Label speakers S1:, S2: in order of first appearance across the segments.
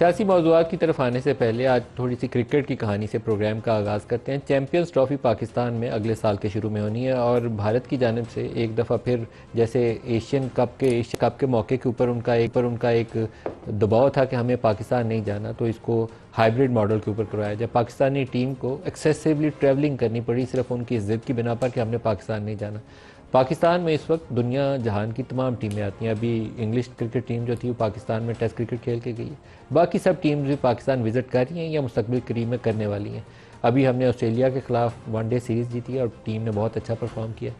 S1: सियासी मौज़ूआत की तरफ आने से पहले आज थोड़ी सी क्रिकेट की कहानी से प्रोग्राम का आगाज़ करते हैं। चैंपियंस ट्रॉफ़ी पाकिस्तान में अगले साल के शुरू में होनी है और भारत की जानिब से एक दफ़ा फिर जैसे एशियन कप के मौके के ऊपर उनका एक दबाव था कि हमें पाकिस्तान नहीं जाना, तो इसको हाइब्रिड मॉडल के ऊपर करवाया जाए। पाकिस्तानी टीम को एक्सेसिवली ट्रैवलिंग करनी पड़ी सिर्फ उनकी ज़िद की बिना पर कि हमने पाकिस्तान नहीं जाना। पाकिस्तान में इस वक्त दुनिया जहान की तमाम टीमें आती हैं। अभी इंग्लिश क्रिकेट टीम जो थी वो पाकिस्तान में टेस्ट क्रिकेट खेल के गई है। बाकी सब टीम्स भी पाकिस्तान विज़िट कर रही हैं या मुस्तकबिल करीब में करने वाली हैं। अभी हमने ऑस्ट्रेलिया के ख़िलाफ़ वनडे सीरीज़ जीती है और टीम ने बहुत अच्छा परफॉर्म किया।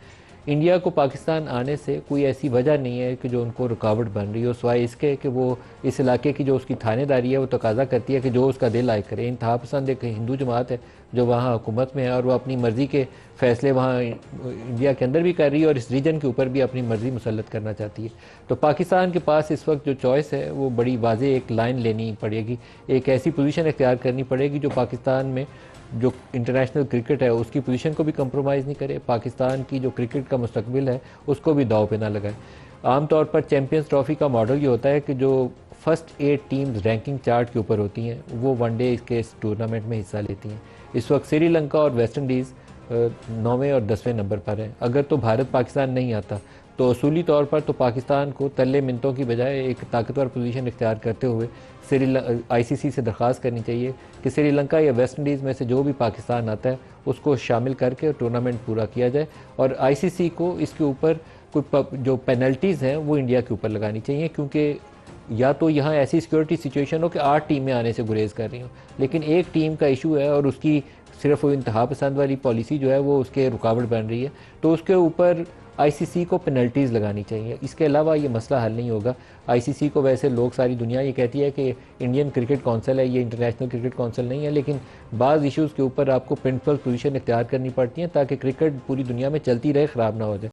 S1: इंडिया को पाकिस्तान आने से कोई ऐसी वजह नहीं है कि जो उनको रुकावट बन रही हो, सिवाय इसके कि वो इस इलाके की जो उसकी थानेदारी है वो तकाजा करती है कि जो उसका दिल आए करे। इंतहा पसंद एक हिंदू जमात है जो वहाँ हुकूमत में है और वो अपनी मर्ज़ी के फ़ैसले वहाँ इंडिया के अंदर भी कर रही है और इस रीजन के ऊपर भी अपनी मर्ज़ी मुसल्लत करना चाहती है। तो पाकिस्तान के पास इस वक्त जो चॉइस है वो बड़ी वाज़ेह एक लाइन लेनी पड़ेगी, एक ऐसी पोजीशन इख्तियार करनी पड़ेगी जो पाकिस्तान में जो इंटरनेशनल क्रिकेट है उसकी पोजीशन को भी कंप्रोमाइज़ नहीं करे, पाकिस्तान की जो क्रिकेट का मुस्तकबिल है उसको भी दाव पे ना लगाए। आमतौर पर चैंपियंस ट्रॉफ़ी का मॉडल ये होता है कि जो फर्स्ट 8 टीम्स रैंकिंग चार्ट के ऊपर होती हैं वो वनडे के इस टूर्नामेंट में हिस्सा लेती हैं। इस वक्त श्रीलंका और वेस्ट इंडीज़ 9वें और 10वें नंबर पर हैं। अगर तो भारत पाकिस्तान नहीं आता तो असूली तौर पर तो पाकिस्तान को तल्ले मिनटों की बजाय एक ताकतवर पोजीशन इख्तियार करते हुए आईसीसी से दरख्वास्त करनी चाहिए कि श्रीलंका या वेस्ट इंडीज़ में से जो भी पाकिस्तान आता है उसको शामिल करके टूर्नामेंट पूरा किया जाए और आईसीसी को इसके ऊपर कोई जो पेनल्टीज़ हैं वो इंडिया के ऊपर लगानी चाहिए, क्योंकि या तो यहाँ ऐसी सिक्योरिटी सिचुएशन हो कि 8 टीमें आने से गुरेज कर रही हों, लेकिन एक टीम का इशू है और उसकी सिर्फ वो इंतहा पसंद वाली पॉलिसी जो है वो उसके रुकावट बन रही है, तो उसके ऊपर आईसीसी को पेनल्टीज़ लगानी चाहिए। इसके अलावा ये मसला हल नहीं होगा। आईसीसी को वैसे लोग, सारी दुनिया ये कहती है कि इंडियन क्रिकेट काउंसिल है, ये इंटरनेशनल क्रिकेट काउंसिल नहीं है, लेकिन बाज़ इश्यूज़ के ऊपर आपको प्रिंसिपल पोजीशन इख्तियार करनी पड़ती हैं ताकि क्रिकेट पूरी दुनिया में चलती रहे, ख़राब ना हो जाए।